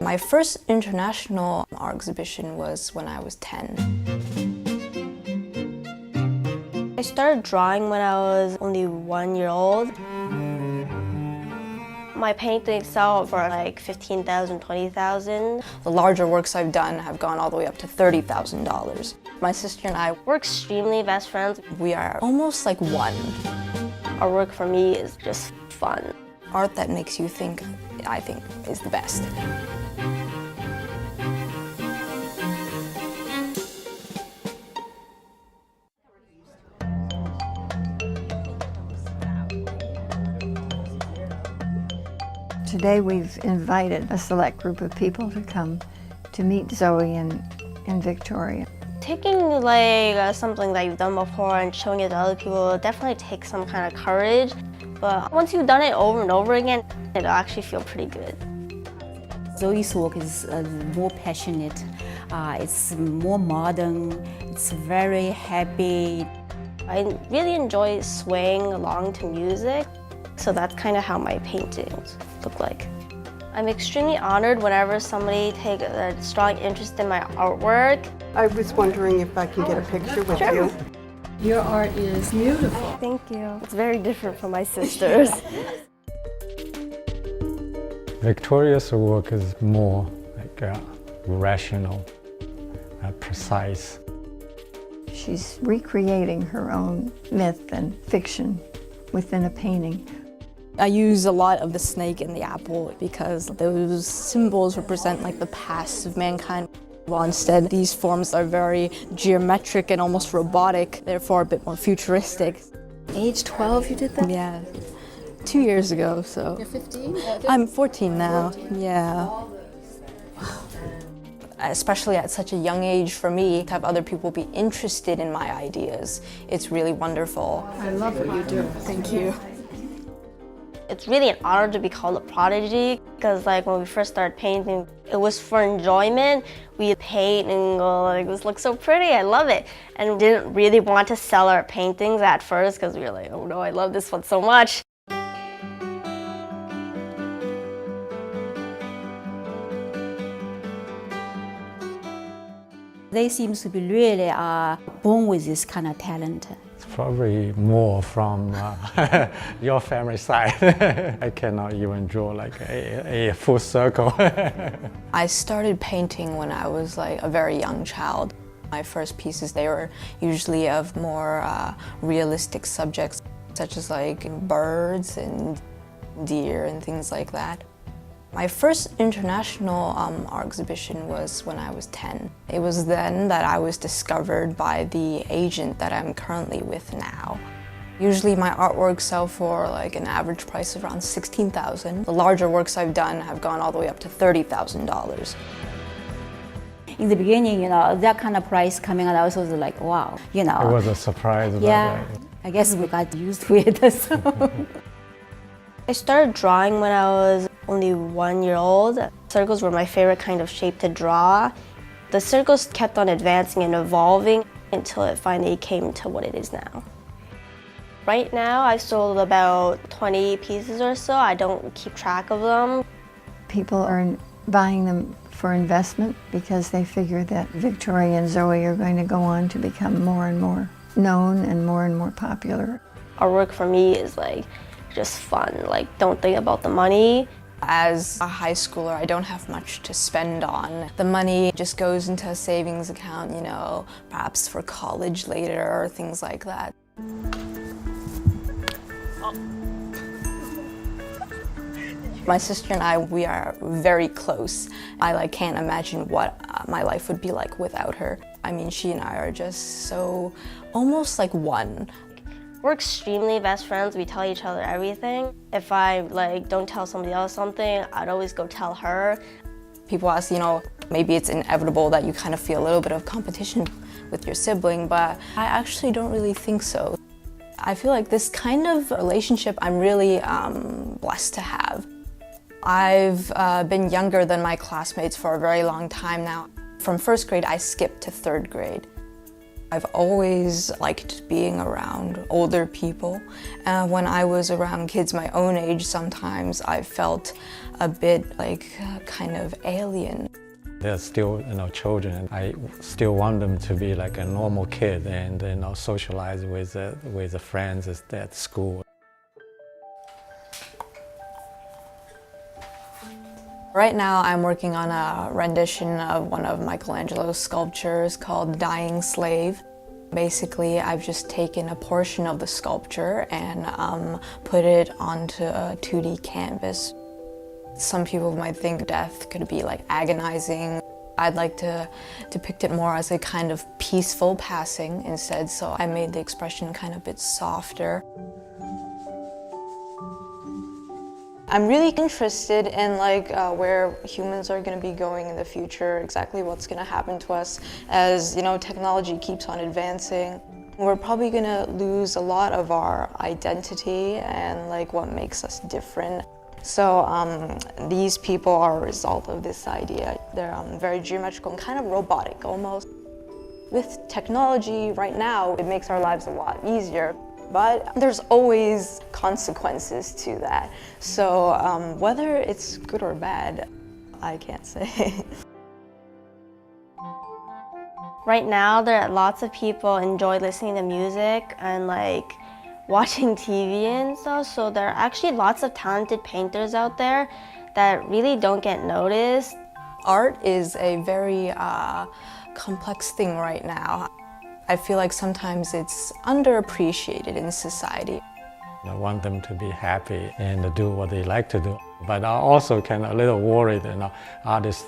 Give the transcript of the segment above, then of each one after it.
My first international art exhibition was when I was 10. I started drawing when I was only 1 year old. My paintings sell for like $15,000, $20,000. The larger works I've done have gone all the way up to $30,000. My sister and I, We're extremely best friends. we are almost like one. Our work for me is just fun. Art that makes you think, I think, is the best. Today we've invited a select group of people to come to meet Zoe and Victoria. Taking like something that you've done before and showing it to other people definitely takes some kind of courage. But once you've done it over and over again, it'll actually feel pretty good. Zoe's work is more passionate, it's more modern, it's very happy. I really enjoy swaying along to music, so that's kind of how my paintings look like. I'm extremely honored whenever somebody takes a strong interest in my artwork. I was wondering if I can get a picture with you. Your art is beautiful. Thank you. It's very different from my sister's. Victoria's work is more like rational, precise. She's recreating her own myth and fiction within a painting. I use a lot of the snake and the apple because those symbols represent like the past of mankind. While instead these forms are very geometric and almost robotic, therefore a bit more futuristic. Age 12 you did that? Yeah, 2 years ago, so. You're 15? I'm 14 now, yeah. Especially at such a young age for me, to have other people be interested in my ideas, it's really wonderful. I love what you do. Thank you. It's really an honor to be called a prodigy because like when we first started painting, it was for enjoyment. We paint and go like, this looks so pretty, I love it. And we didn't really want to sell our paintings at first because we were like, oh no, I love this one so much. They seem to be really born with this kind of talent. It's probably more from your family side. I cannot even draw like a full circle. I started painting when I was like a very young child. My first pieces, they were usually of more realistic subjects, such as like birds and deer and things like that. My first international art exhibition was when I was 10. It was then that I was discovered by the agent that I'm currently with now. Usually my artworks sell for like an average price of around $16,000. The larger works I've done have gone all the way up to $30,000. In the beginning, that kind of price coming out, I was also like, wow, It was a surprise. Yeah, I guess we got used to it. So. I started drawing when I was only 1 year old. Circles were my favorite kind of shape to draw. The circles kept on advancing and evolving until it finally came to what it is now. Right now, I've sold about 20 pieces or so. I don't keep track of them. People are buying them for investment because they figure that Victoria and Zoe are going to go on to become more and more known and more popular. Our work for me is like just fun. Like, don't think about the money. As a high schooler, I don't have much to spend on. The money just goes into a savings account, perhaps for college later or things like that. My sister and I, we are very close. I can't imagine what my life would be like without her. I mean, she and I are just so almost like one. We're extremely best friends. We tell each other everything. If I don't tell somebody else something, I'd always go tell her. People ask, maybe it's inevitable that you kind of feel a little bit of competition with your sibling, but I actually don't really think so. I feel like this kind of relationship I'm really blessed to have. I've been younger than my classmates for a very long time now. From first grade, I skipped to third grade. I've always liked being around older people. When I was around kids my own age, sometimes I felt a bit like kind of alien. They're still, children. I still want them to be like a normal kid and, socialize with the friends at school. Right now I'm working on a rendition of one of Michelangelo's sculptures called Dying Slave. Basically, I've just taken a portion of the sculpture and put it onto a 2D canvas. Some people might think death could be like agonizing. I'd like to depict it more as a kind of peaceful passing instead, so I made the expression kind of a bit softer. I'm really interested in where humans are going to be going in the future, exactly what's going to happen to us as technology keeps on advancing. We're probably going to lose a lot of our identity and what makes us different. So these people are a result of this idea. They're very geometrical and kind of robotic almost. With technology right now, it makes our lives a lot easier. But there's always consequences to that. So whether it's good or bad, I can't say. Right now, there are lots of people enjoy listening to music and watching TV and stuff. So there are actually lots of talented painters out there that really don't get noticed. Art is a very complex thing right now. I feel like sometimes it's underappreciated in society. I want them to be happy and do what they like to do. But I also a little worried, this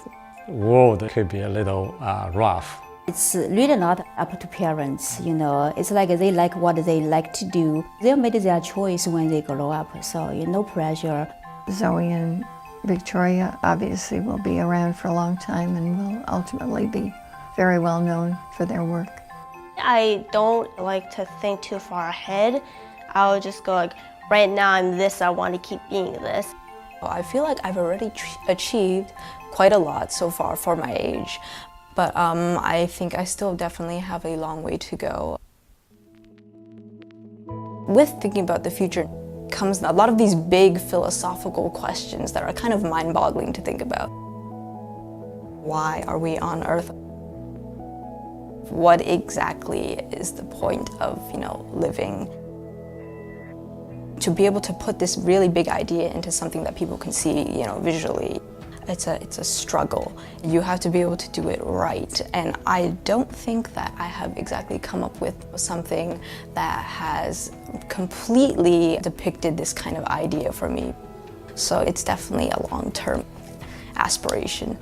world could be a little rough. It's really not up to parents, It's like they like what they like to do. They'll make their choice when they grow up, so no pressure. Zoe and Victoria obviously will be around for a long time and will ultimately be very well known for their work. I don't like to think too far ahead. I'll just go right now I'm this, I want to keep being this. I feel like I've already achieved quite a lot so far for my age, but I think I still definitely have a long way to go. With thinking about the future comes a lot of these big philosophical questions that are kind of mind-boggling to think about. Why are we on Earth? What exactly is the point of, living? To be able to put this really big idea into something that people can see, visually, it's a struggle. You have to be able to do it right. And I don't think that I have exactly come up with something that has completely depicted this kind of idea for me. So it's definitely a long-term aspiration.